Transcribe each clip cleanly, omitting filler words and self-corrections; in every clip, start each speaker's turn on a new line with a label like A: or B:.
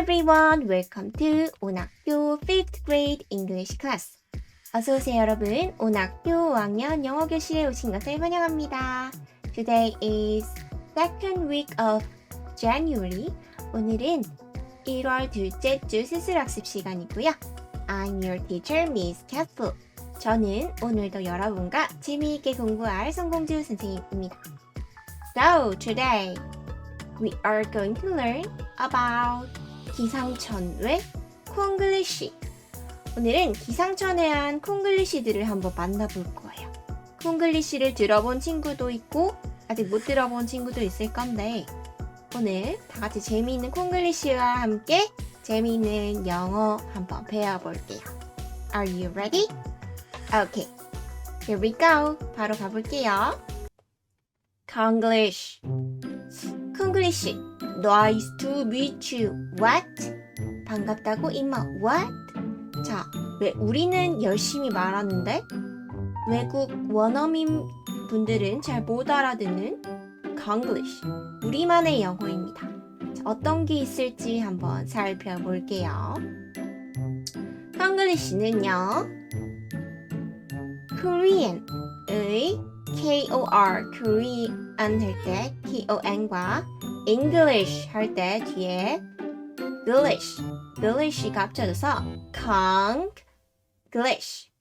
A: everyone, welcome to 온학교 5th grade English class. 어서오세요 여러분, 온학교 5학년 영어 교실에 오신 것을 환영합니다. Today is second week of January. 오늘은 1월 둘째 주 스스학습 시간이고요. I'm your teacher, Miss Catful. 저는 오늘도 여러분과 재미있게 공부할 성공주 선생님입니다. So, today we are going to learn about 기상천외 콩글리시. 오늘은 기상천외 한 콩글리시들을 한번 만나볼 거예요. 콩글리시를 들어본 친구도 있고 아직 못 들어본 친구도 있을 건데 오늘 다 같이 재미있는 콩글리시와 함께 재미있는 영어 한번 배워볼게요. Are you ready? Okay, here we go. 바로 가볼게요. Konglish. 콩글리시. Nice to meet you. What? 반갑다고 임마. What? 자, 왜 우리는 열심히 말하는데 외국 원어민 분들은 잘 못 알아듣는 Konglish. 우리만의 영어입니다. 자, 어떤 게 있을지 한번 살펴볼게요. 콩글리시는요. Korean의 K-O-R, Korean 할 때 K-O-N과 English 할 때 뒤에 Glish가 합쳐져서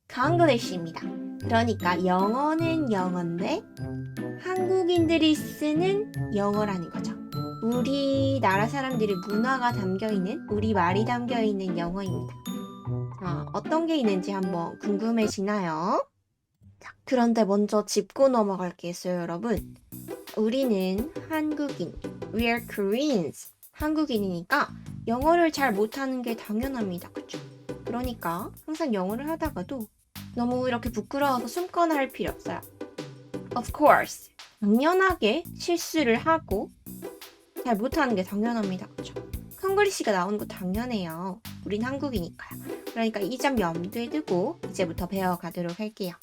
A: Konglish입니다. 그러니까 영어는 영어인데 한국인들이 쓰는 영어라는 거죠. 우리나라 사람들의 문화가 담겨있는, 우리 말이 담겨있는 영어입니다. 자, 어떤 게 있는지 한번 궁금해지나요? 자, 그런데 먼저 짚고 넘어갈 게 있어요, 여러분. 우리는 한국인, we are Koreans. 한국인이니까 영어를 잘 못하는 게 당연합니다. 그쵸? 그러니까 항상 영어를 하다가도 너무 이렇게 부끄러워서 숨거나 할 필요 없어요. Of course. 당연하게 실수를 하고 잘 못하는 게 당연합니다. 그쵸? 콩글리시가 나오는 거 당연해요. 우린 한국이니까요. 그러니까 이 점 염두에 두고 이제부터 배워가도록 할게요.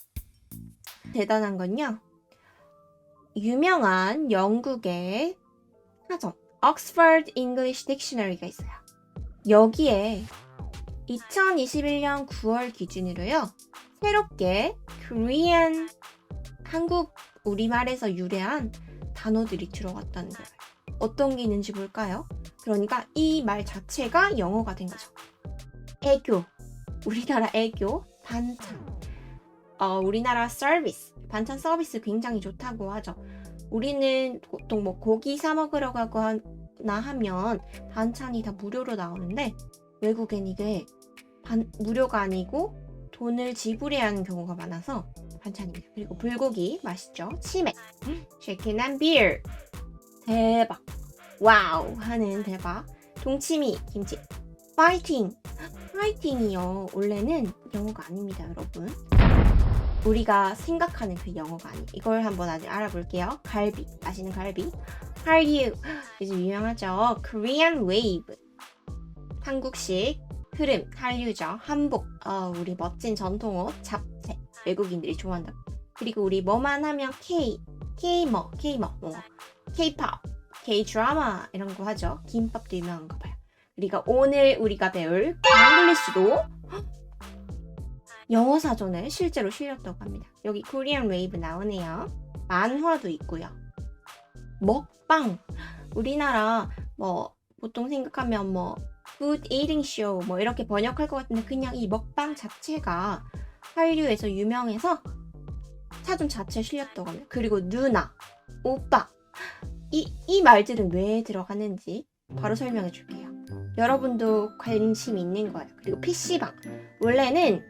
A: 대단한 건요. 유명한 영국의 사전 Oxford English Dictionary가 있어요. 여기에 2021년 9월 기준으로요. 새롭게 Korean, 한국 우리말에서 유래한 단어들이 들어갔다는 거예요. 어떤 게 있는지 볼까요? 그러니까 이 말 자체가 영어가 된 거죠. 애교, 우리나라 애교, 반찬, 우리나라 서비스, 반찬 서비스 굉장히 좋다고 하죠. 우리는 보통 뭐 고기 사 먹으러 가거나 하면 반찬이 다 무료로 나오는데 외국엔 이게 무료가 아니고 돈을 지불해야 하는 경우가 많아서 반찬입니다. 그리고 불고기 맛있죠. 치맥, chicken and beer, 대박, 와우 하는 대박. 동치미, 김치, 파이팅이요. 원래는 영어가 아닙니다, 여러분. 우리가 생각하는 그 영어가 아니에요. 이걸 한번 아직 알아볼게요. 갈비, 아시는 갈비? 한류, 요즘 유명하죠. Korean wave, 한국식 흐름, 한류죠. 한복, 우리 멋진 전통옷, 잡채, 외국인들이 좋아한다. 그리고 우리 뭐만 하면 K-pop, K-드라마 이런 거 하죠. 김밥도 유명한가 봐요. 그리고 오늘 우리가 배울 콩글리시도 영어 사전에 실제로 실렸다고 합니다. 여기 Korean Wave 나오네요. 만화도 있고요. 먹방. 우리나라 뭐 보통 생각하면 뭐 Food Eating Show 뭐 이렇게 번역할 것 같은데 그냥 이 먹방 자체가 한류에서 유명해서 사전 자체에 실렸다고 합니다. 그리고 누나, 오빠. 이 말들은 왜 들어가는지 바로 설명해 줄게요. 여러분도 관심 있는 거예요. 그리고 PC방. 원래는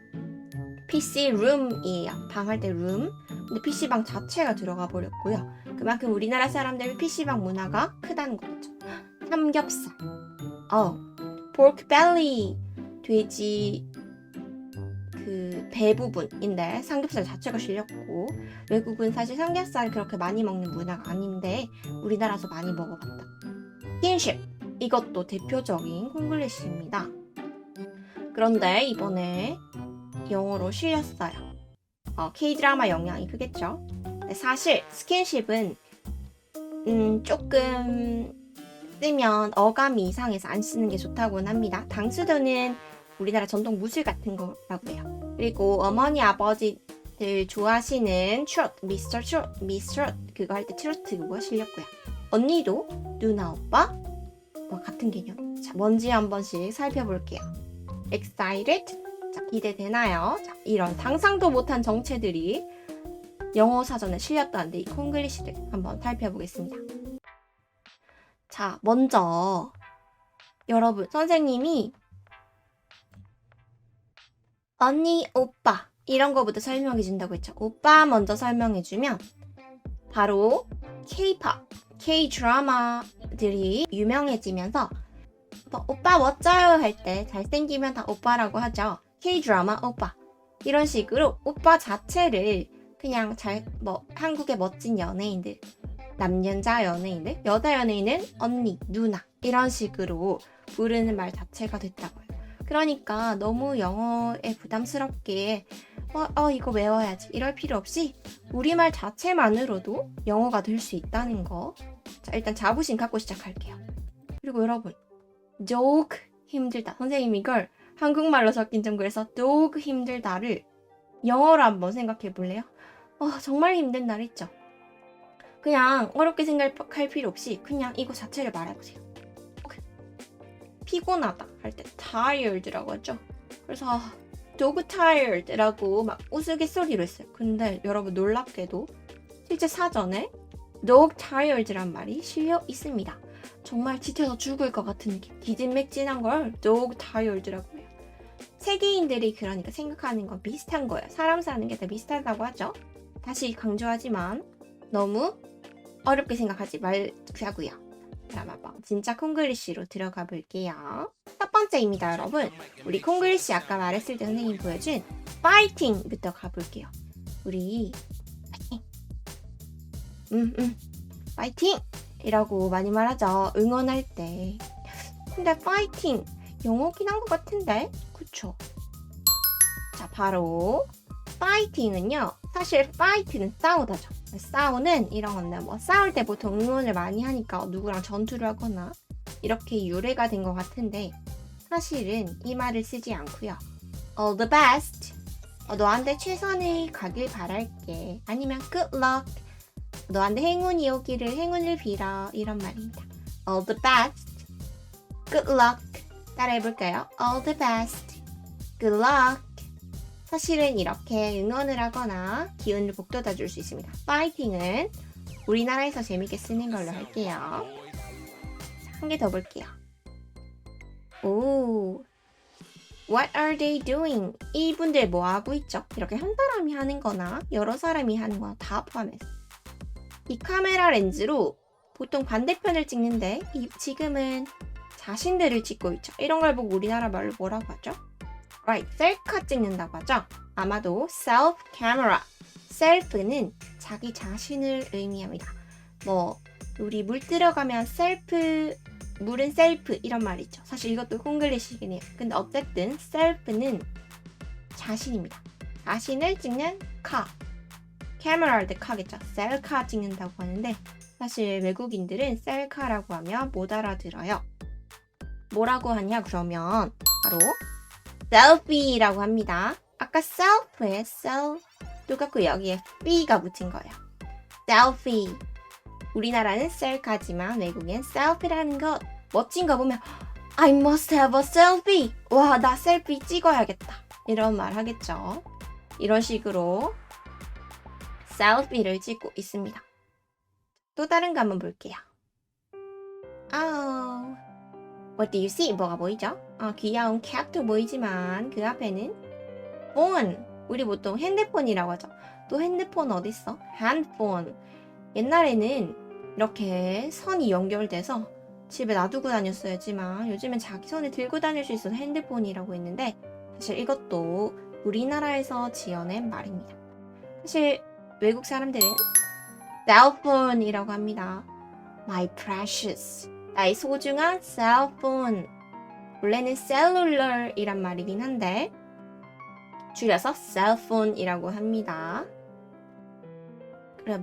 A: PC 룸이에요. 방 할 때 룸. 근데 PC방 자체가 들어가 버렸고요. 그만큼 우리나라 사람들 PC방 문화가 크다는 거죠. 삼겹살. pork belly. 돼지 그 배 부분인데 삼겹살 자체가 실렸고 외국은 사실 삼겹살 그렇게 많이 먹는 문화가 아닌데 우리나라에서 많이 먹어봤다. 스킨십. 이것도 대표적인 콩글리시입니다. 그런데 이번에 영어로 실렸어요. K-드라마 영향이 크겠죠. 사실 스킨십은 조금 쓰면 어감이 이상해서 안 쓰는 게 좋다고는 합니다. 당수도는 우리나라 전통 무술 같은 거라고 해요. 그리고 어머니 아버지들 좋아하시는 트로트, 미스터 트로트, 미스 트로트 그거 할 때 트로트 그거 실렸고요. 언니도 누나 오빠 같은 개념. 자, 뭔지 한 번씩 살펴볼게요. excited? 자, 기대되나요? 자, 이런 상상도 못한 정체들이 영어 사전에 실렸다는데 이 콩글리시들 한번 살펴보겠습니다. 자, 먼저 여러분 선생님이 언니, 오빠 이런 거부터 설명해 준다고 했죠. 오빠 먼저 설명해 주면 바로 K-pop, K-드라마들이 유명해지면서 오빠 멋져요 할 때 잘생기면 다 오빠라고 하죠. K-드라마 오빠 이런 식으로 오빠 자체를 그냥 한국의 멋진 연예인들, 남연자 연예인들, 여자 연예인은 언니, 누나 이런 식으로 부르는 말 자체가 됐다고요. 그러니까 너무 영어에 부담스럽게 이거 외워야지 이럴 필요 없이 우리말 자체만으로도 영어가 될 수 있다는 거. 자, 일단 자부심 갖고 시작할게요. 그리고 여러분, dog 힘들다. 선생님이 이걸 한국말로 섞인 좀 그래서 dog 힘들다를 영어로 한번 생각해 볼래요? 정말 힘든 날 있죠. 그냥 어렵게 생각할 필요 없이 그냥 이거 자체를 말해보세요. 피곤하다 할 때 tired라고 하죠. 그래서 dog tired라고 막 우스갯소리로 했어요. 근데 여러분 놀랍게도 실제 사전에 dog tired란 말이 실려 있습니다. 정말 지쳐서 죽을 것 같은 느낌, 기진맥진한 걸 dog tired라고 해요. 세계인들이 그러니까 생각하는 건 비슷한 거예요. 사람 사는 게 다 비슷하다고 하죠. 다시 강조하지만 너무 어렵게 생각하지 말자고요. 그럼 진짜 콩글리시로 들어가 볼게요. 첫 번째입니다, 여러분. 우리 콩글리시 아까 말했을 때 선생님이 보여준 파이팅부터 가볼게요. 우리 파이팅! 파이팅! 이라고 많이 말하죠. 응원할 때. 근데 파이팅! 영어긴 한 것 같은데? 그쵸? 자, 바로 파이팅은요. 사실 파이트는 싸우다죠. 싸우는 이런 건데 싸울 때 보통 응원을 많이 하니까 누구랑 전투를 하거나 이렇게 유래가 된 것 같은데 사실은 이 말을 쓰지 않고요. All the best. 너한테 최선을 가길 바랄게. 아니면 good luck. 너한테 행운이 오기를 행운을 빌어. 이런 말입니다. All the best. Good luck. 따라해볼까요? All the best. Good luck. 사실은 이렇게 응원을 하거나 기운을 북돋아 줄 수 있습니다. 파이팅은 우리나라에서 재밌게 쓰는 걸로 할게요. 한 개 더 볼게요. 오, What are they doing? 이분들 뭐 하고 있죠? 이렇게 한 사람이 하는 거나 여러 사람이 하는 거나 다 포함해서 이 카메라 렌즈로 보통 반대편을 찍는데 지금은 자신들을 찍고 있죠. 이런 걸 보고 우리나라 말로 뭐라고 하죠? Right, 셀카 찍는다고 하죠. 아마도 self camera. self는 자기 자신을 의미합니다. 우리 물 들어가면 물은 셀프 이런 말 있죠. 사실 이것도 콩글리시긴 해요. 근데 어쨌든 self는 자신입니다. 자신을 찍는 카. camera 할 때 카겠죠. 셀카 찍는다고 하는데 사실 외국인들은 셀카라고 하면 못 알아들어요. 뭐라고 하냐 그러면 바로 selfie라고 합니다. 아까 self에 self 똑같고 여기에 fe가 붙인 거예요. selfie. 우리나라는 셀카지만 외국엔 selfie라는 것 멋진 거 보면 I must have a selfie. 와, 나 셀피 찍어야겠다. 이런 말 하겠죠. 이런 식으로 selfie를 찍고 있습니다. 또 다른 거 한번 볼게요. What do you see? 뭐가 보이죠? 귀여운 캣도 보이지만 그 앞에는 phone. 우리 보통 핸드폰이라고 하죠. 또 핸드폰 어딨어? handphone. 옛날에는 이렇게 선이 연결돼서 집에 놔두고 다녔어야지만 요즘엔 자기 손에 들고 다닐 수 있어서 핸드폰이라고 했는데 사실 이것도 우리나라에서 지어낸 말입니다. 사실 외국 사람들은 cellphone이라고 합니다. My precious. 나의 소중한 cellphone. 원래는 cellular이란 말이긴 한데 줄여서 cellphone이라고 합니다. 그래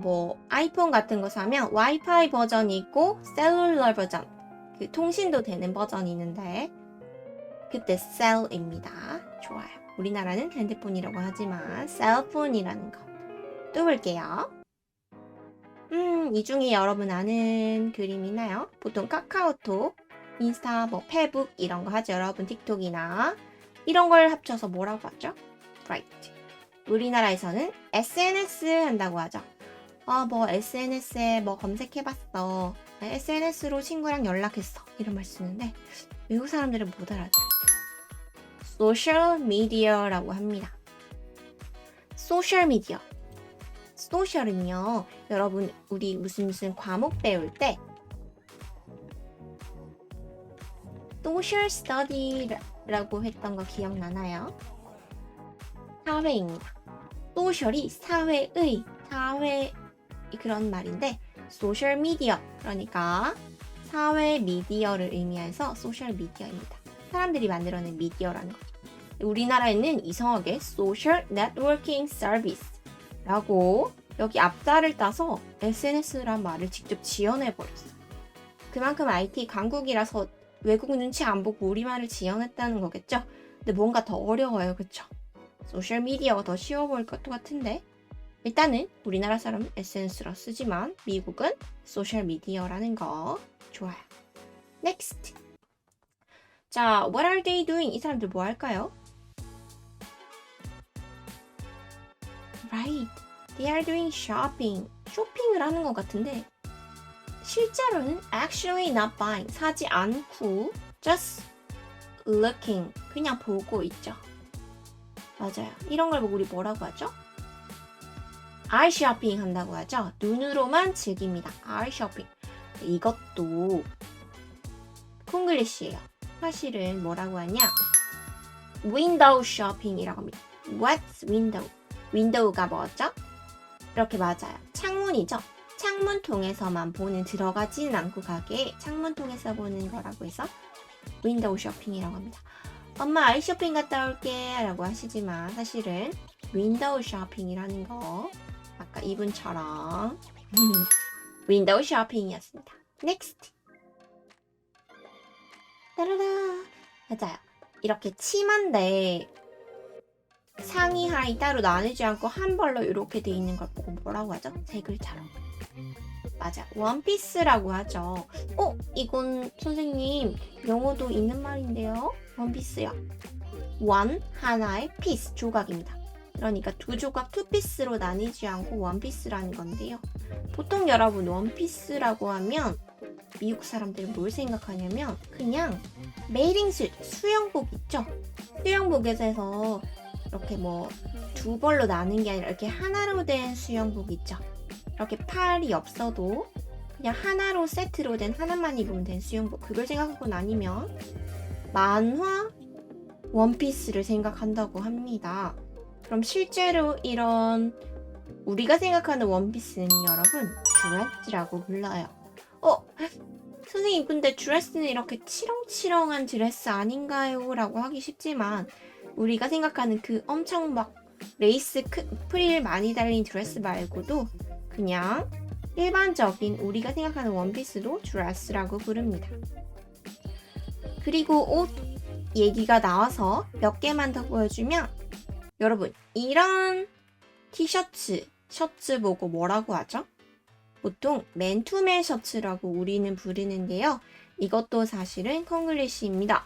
A: 아이폰 같은 거 사면 와이파이 버전이 있고 셀룰러 버전 그 통신도 되는 버전이 있는데 그때 셀입니다. 좋아요. 우리나라는 핸드폰이라고 하지만 셀폰이라는 거. 또 볼게요. 이 중에 여러분 아는 그림 있나요? 보통 카카오톡, 인스타, 뭐 페북 이런 거 하죠. 여러분 틱톡이나 이런 걸 합쳐서 뭐라고 하죠? Right. 우리나라에서는 SNS 한다고 하죠. 뭐 SNS에 뭐 검색해봤어. SNS로 친구랑 연락했어. 이런 말 쓰는데 외국 사람들은 못 알아들어요. 소셜 미디어라고 합니다. 소셜 미디어. 소셜은요, 여러분 우리 무슨 과목 배울 때 소셜 스터디라고 했던 거 기억나나요? 사회입니다. 소셜이 사회 그런 말인데 소셜 미디어 그러니까 사회 미디어를 의미해서 소셜 미디어입니다. 사람들이 만들어낸 미디어라는 거죠. 우리나라에는 이상하게 소셜 네트워킹 서비스라고 여기 앞자를 따서 SNS란 말을 직접 지어내버렸어. 그만큼 IT 강국이라서 외국 눈치 안 보고 우리말을 지어냈다는 거겠죠? 근데 뭔가 더 어려워요, 그쵸? 소셜 미디어가 더 쉬워 보일 것 같은데 일단은 우리나라 사람은 SNS라 쓰지만 미국은 소셜 미디어라는 거 좋아요. Next. 자, what are they doing? 이 사람들 뭐 할까요? Right. They are doing shopping. 쇼핑을 하는 것 같은데 실제로는 actually not buying. 사지 않고 just looking. 그냥 보고 있죠. 맞아요. 이런 걸 보고 우리 뭐라고 하죠? eye shopping 한다고 하죠. 눈으로만 즐깁니다. eye shopping. 이것도 콩글리시예요. 사실은 뭐라고 하냐? window shopping이라고 합니다. What's window? window가 뭐죠? 이렇게 맞아요. 창문이죠. 창문 통해서만 보는 들어가지는 않고 가게 창문 통해서 보는 거라고 해서 윈도우 쇼핑이라고 합니다. 엄마 아이 쇼핑 갔다 올게 라고 하시지만 사실은 윈도우 쇼핑이라는 거 아까 이분처럼 윈도우 쇼핑이었습니다. Next. 따라라. 맞아요. 이렇게 치마인데 상의 하의 따로 나누지 않고 한 벌로 이렇게 돼 있는 걸 보고 뭐라고 하죠? 세 글자로. 맞아. 원피스라고 하죠. 이건 선생님 영어도 있는 말인데요. 원피스요. 원 하나의 피스 조각입니다. 그러니까 두 조각 투피스로 나뉘지 않고 원피스라는 건데요. 보통 여러분 원피스라고 하면 미국 사람들은 뭘 생각하냐면 그냥 메이링스 수영복 있죠. 수영복에서 이렇게 뭐 두 벌로 나눈 게 아니라 이렇게 하나로 된 수영복 있죠. 이렇게 팔이 없어도 그냥 하나로 세트로 된 하나만 입으면 된 수영복 그걸 생각하고 나뉘면 만화 원피스를 생각한다고 합니다. 그럼 실제로 이런 우리가 생각하는 원피스는 여러분 드레스라고 불러요. 선생님 근데 드레스는 이렇게 치렁치렁한 드레스 아닌가요? 라고 하기 쉽지만 우리가 생각하는 그 엄청 막 레이스 프릴 많이 달린 드레스 말고도 그냥 일반적인 우리가 생각하는 원피스도 드레스라고 부릅니다. 그리고 옷 얘기가 나와서 몇 개만 더 보여주면 여러분 이런 티셔츠, 셔츠 보고 뭐라고 하죠? 보통 맨투맨 셔츠라고 우리는 부르는데요. 이것도 사실은 콩글리시입니다.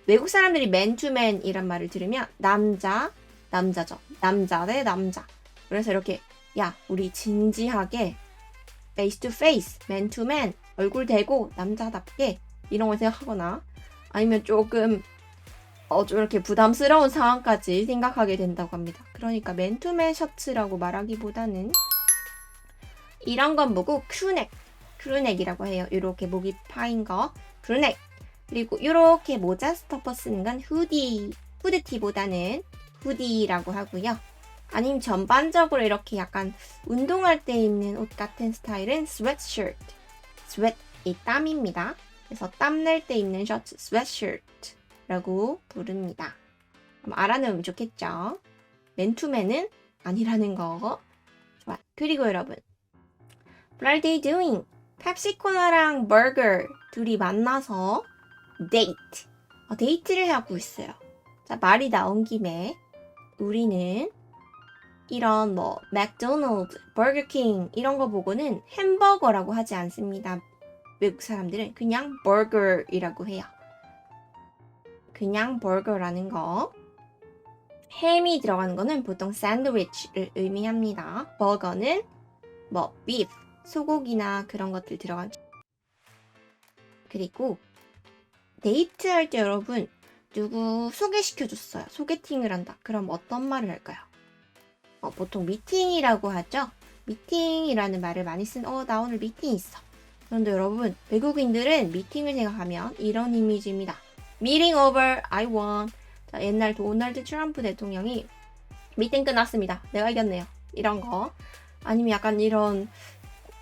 A: 외국 사람들이 맨투맨이란 말을 들으면 남자죠. 남자 대 남자. 그래서 이렇게 야 우리 진지하게 face to face, man to man 얼굴 대고 남자답게 이런 걸 생각하거나 아니면 조금 좀 이렇게 부담스러운 상황까지 생각하게 된다고 합니다. 그러니까 맨투맨 셔츠라고 말하기보다는 이런 건 보고 크루넥이라고 해요. 이렇게 목이 파인 거 크루넥. 그리고 이렇게 모자 스토퍼 쓰는 건 후드티보다는 후디라고 하고요. 아니면 전반적으로 이렇게 약간 운동할 때 입는 옷 같은 스타일은 sweatshirt. sweat이 땀입니다. 그래서 땀 낼 때 입는 셔츠 sweatshirt라고 부릅니다. 알아놓으면 좋겠죠. 맨투맨은 아니라는 거. 좋아. 그리고 여러분 What are they doing? 펩시콜라랑 버거 둘이 만나서 데이트를 하고 있어요. 자, 말이 나온 김에 우리는 이런 뭐 맥도날드, 버거킹 이런 거 보고는 햄버거라고 하지 않습니다. 외국 사람들은 그냥 버거이라고 해요. 그냥 버거라는 거. 햄이 들어가는 거는 보통 샌드위치를 의미합니다. 버거는 뭐 비프, 소고기나 그런 것들 들어간. 그리고 데이트할 때 여러분 누구 소개시켜줬어요. 소개팅을 한다. 그럼 어떤 말을 할까요? 보통 미팅이라고 하죠. 미팅이라는 말을 많이 나 오늘 미팅 있어. 그런데 여러분 외국인들은 미팅을 생각하면 이런 이미지입니다. Meeting over, I won. 자, 옛날 도널드 트럼프 대통령이 미팅 끝났습니다. 내가 이겼네요. 이런 거. 아니면 약간 이런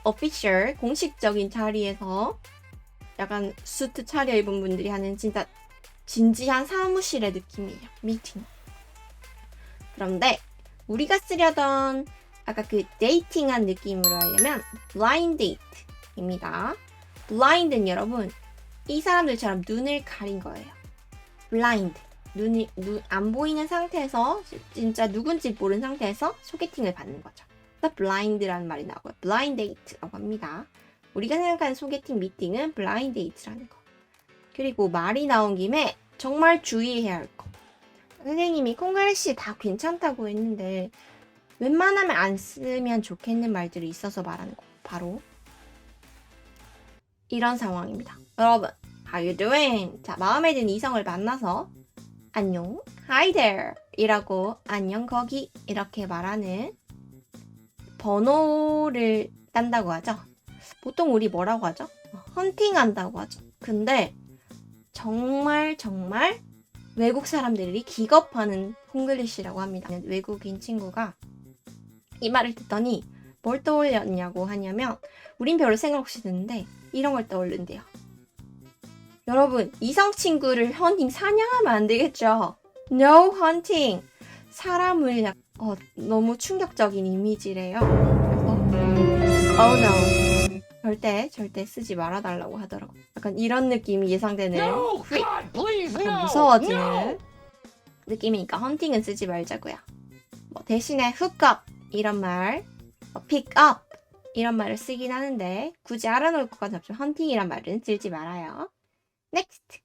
A: 오피셜 공식적인 자리에서 약간 수트 차려입은 분들이 하는 진짜 진지한 사무실의 느낌이에요. 미팅. 그런데 우리가 쓰려던 아까 그 데이팅한 느낌으로 하려면 blind date입니다. blind는 여러분 이 사람들처럼 눈을 가린 거예요. blind. 눈 안 보이는 상태에서 진짜 누군지 모르는 상태에서 소개팅을 받는 거죠. 그래서 blind라는 말이 나오고요. blind date라고 합니다. 우리가 생각하는 소개팅 미팅은 blind date라는 거. 그리고 말이 나온 김에 정말 주의해야 할 거. 선생님이 콩글리시 다 괜찮다고 했는데 웬만하면 안 쓰면 좋겠는 말들이 있어서 말하는 거. 바로 이런 상황입니다. 여러분, how you doing? 자, 마음에 드는 이성을 만나서 안녕, hi there 이라고 안녕 거기 이렇게 말하는 번호를 딴다고 하죠. 보통 우리 뭐라고 하죠? 헌팅한다고 하죠. 근데 정말 외국 사람들이 기겁하는 콩글리시라고 합니다. 외국인 친구가 이 말을 듣더니 뭘 떠올렸냐고 하냐면 우린 별로 생각 없이 듣는데 이런 걸 떠올른대요. 여러분, 이성 친구를 헌팅 사냥하면 안 되겠죠? No hunting. 사람을 너무 충격적인 이미지래요. 그래서 oh no. 절대 쓰지 말아달라고 하더라고. 약간 이런 느낌이 예상되는
B: No, God, please, no,
A: 무서워지는
B: no.
A: 느낌이니까 헌팅은 쓰지 말자고요. 뭐 대신에 hook up 이런 말, pick up 이런 말을 쓰긴 하는데 굳이 알아놓을 것까지 없죠. 헌팅이란 말은 쓰지 말아요. Next.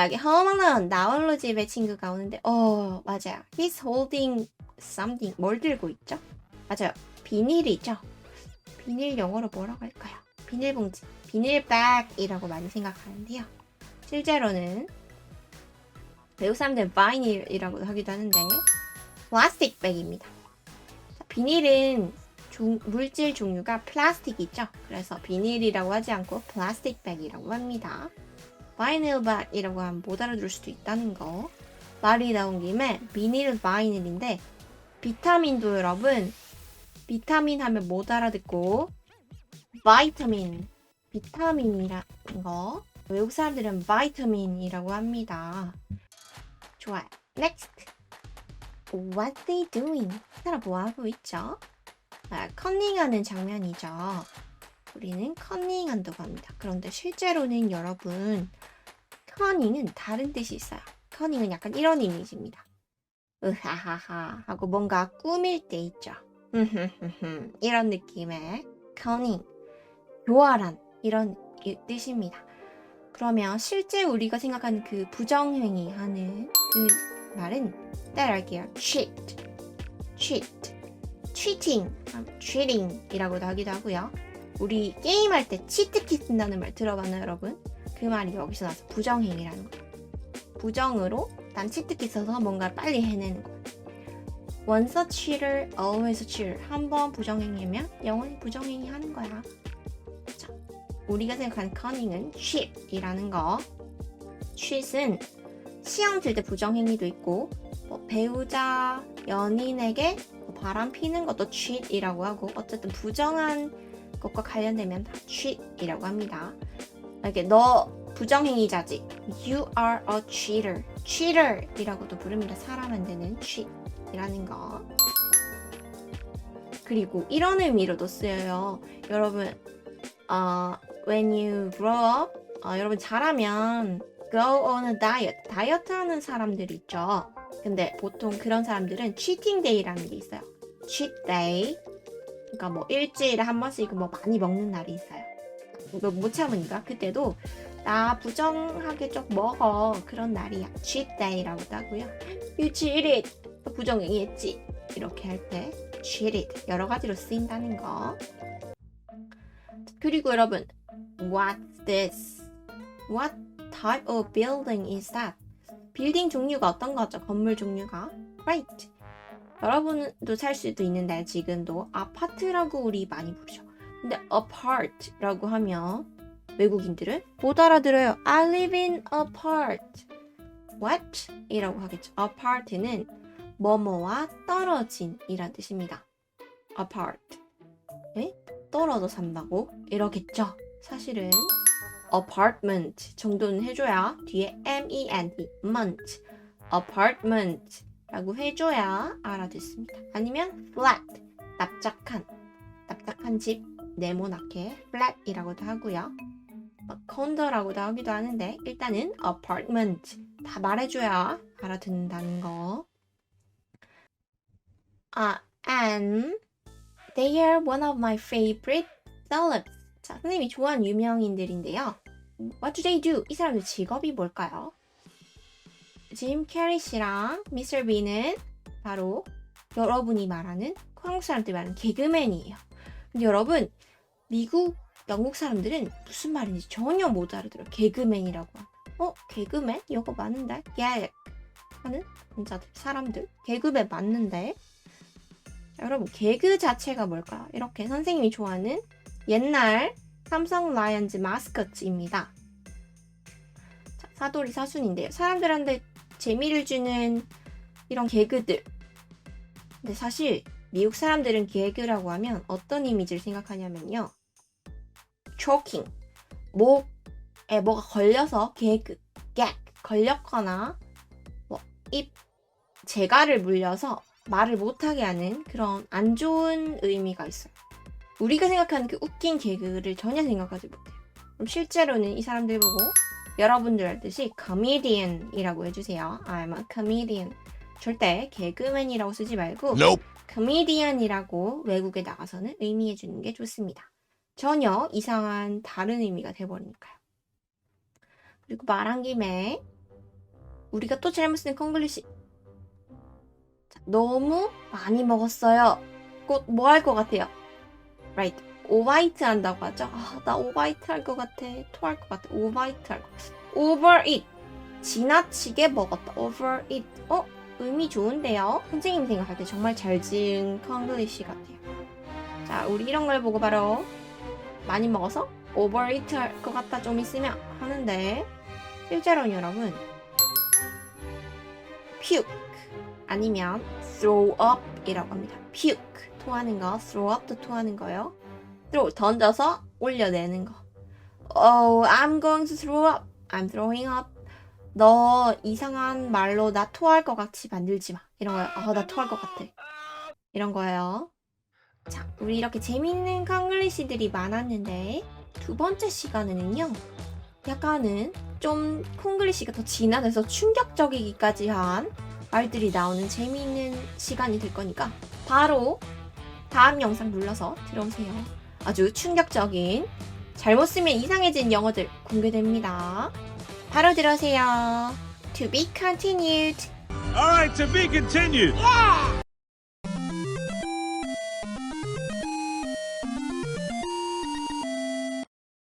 A: 여기 홈런 나홀로 집에 친구가 오는데 맞아요. He's holding something. 뭘 들고 있죠? 맞아요. 비닐이죠. 비닐 영어로 뭐라고 할까요? 비닐봉지. 비닐백이라고 많이 생각하는데요. 실제로는 외국 사람들은 바이닐이라고 하기도 하는데 플라스틱 백입니다. 비닐은 물질 종류가 플라스틱이죠. 그래서 비닐이라고 하지 않고 플라스틱 백이라고 합니다. 바이닐 백이라고 하면 못 알아들을 수도 있다는 거. 말이 나온 김에 비닐 바이닐인데 비타민도 여러분 비타민 하면 못 알아듣고 비타민이라는 거 외국 사람들은 바이타민이라고 합니다. 좋아요. Next. What they doing? 이 사람 뭐 하고 있죠? 커닝하는 장면이죠. 우리는 커닝한다고 합니다. 그런데 실제로는 여러분 커닝은 다른 뜻이 있어요. 커닝은 약간 이런 이미지입니다. 으하하하 하고 뭔가 꾸밀 때 있죠. 이런 느낌의 커닝, 교활한 이런 뜻입니다. 그러면 실제 우리가 생각하는 그 부정행위 하는 그 말은 따라할게요. cheating이라고도 하기도 하고요. 우리 게임할 때 치트키 쓴다는 말 들어봤나요, 여러분? 그 말이 여기서 나서 부정행위라는 거. 부정으로 난 치트키 써서 뭔가 빨리 해내는 거. Once a cheater, always a cheater. 한번 부정행위면 영원히 부정행위 하는 거야. 자, 우리가 생각하는 커닝은 cheat이라는 거. cheat은 시험 칠 때 부정행위도 있고 배우자, 연인에게 바람 피는 것도 cheat이라고 하고 어쨌든 부정한 것과 관련되면 다 cheat이라고 합니다. 이렇게 너 부정행위자지. You are a cheater. cheater이라고도 부릅니다. 사람 안 되는 cheat이라는 거. 그리고 이런 의미로도 쓰여요. 여러분 when you grow up, 여러분 자라면 go on a diet. 다이어트 하는 사람들 있죠. 근데 보통 그런 사람들은 cheating day라는 게 있어요. cheat day. 그러니까 뭐 일주일에 한 번씩 뭐 많이 먹는 날이 있어요. 못 참으니까 그때도 나 부정하게 좀 먹어. 그런 날이야. cheat day라고도 하고요. You cheat it. 부정행위했지. 이렇게 할 때 cheat it. 여러 가지로 쓰인다는 거. 그리고 여러분, what's this? What type of building is that? 빌딩 종류가 어떤 거죠? 건물 종류가. Right. 여러분도 살 수도 있는데 지금도 아파트라고 우리 많이 부르죠. 근데 apart라고 하면 외국인들은 못 알아들어요. I live in apart. What? 이라고 하겠죠. apart는 뭐뭐와 떨어진 이란 뜻입니다. apart. 네? 떨어져 산다고? 이러겠죠. 사실은 apartment 정도는 해줘야 뒤에 ment, ment, apartment 라고 해줘야 알아듣습니다. 아니면 flat, 납작한 집, 네모나게 flat이라고도 하고요. condo라고도 하기도 하는데 일단은 apartment 다 말해줘야 알아듣는다는 거. And they are one of my favorite celebs. 자, 선생님이 좋아하는 유명인들인데요. What do they do? 이 사람들 직업이 뭘까요? 짐 캐리 씨랑 미스터 비는 바로 여러분이 말하는 한국 사람들이 말하는 개그맨이에요. 근데 여러분, 미국, 영국 사람들은 무슨 말인지 전혀 못 알아들어요. 개그맨이라고 하면. 개그맨? 이거 맞는데? 예. 하는 남자들, 사람들. 개그맨 맞는데? 자, 여러분, 개그 자체가 뭘까요? 이렇게 선생님이 좋아하는 옛날 삼성 라이언즈 마스코트입니다. 자, 사돌이 사순인데요. 사람들한테 재미를 주는 이런 개그들. 근데 사실 미국 사람들은 개그라고 하면 어떤 이미지를 생각하냐면요. choking. 목에 뭐가 걸려서 개그, gag, 걸렸거나 입 재갈을 물려서 말을 못하게 하는 그런 안 좋은 의미가 있어요. 우리가 생각하는 그 웃긴 개그를 전혀 생각하지 못해요. 그럼 실제로는 이 사람들 보고 여러분들 알듯이 comedian이라고 해주세요. I'm a comedian. 절대 개그맨이라고 쓰지 말고
B: Nope.
A: comedian이라고 외국에 나가서는 의미해주는 게 좋습니다. 전혀 이상한 다른 의미가 돼버리니까요. 그리고 말한 김에 우리가 또 잘못 쓰는 콩글리시. 너무 많이 먹었어요. 곧 뭐 할 것 같아요? Right. 오바이트 한다고 하죠. 나 오바이트 할 것 같아. 토할 것 같아. 오바이트 할 것 같아. overeat. 지나치게 먹었다. overeat. 의미 좋은데요? 선생님 생각할 때 정말 잘 지은 콩글리시 같아요. 자, 우리 이런 걸 보고 바로 많이 먹어서 overeat 할 것 같다 좀 있으면 하는데 실제로는 여러분 puke 아니면 throw up 이라고 합니다. puke 토하는 거, throw up도 토하는 거요. throw 던져서 올려내는 거. Oh, I'm going to throw up. I'm throwing up. 너 이상한 말로 나 토할 것 같이 만들지 마. 이런 거예요. 나 토할 것 같아. 이런 거예요. 자, 우리 이렇게 재밌는 콩글리시들이 많았는데 두 번째 시간에는요. 약간은 좀 콩글리시가 더 진화돼서 충격적이기까지 한 말들이 나오는 재미있는 시간이 될 거니까 바로 다음 영상 눌러서 들어오세요. 아주 충격적인 잘못 쓰면 이상해진 영어들 공개됩니다. 바로 들어오세요. To be continued.
C: All right, to be continued.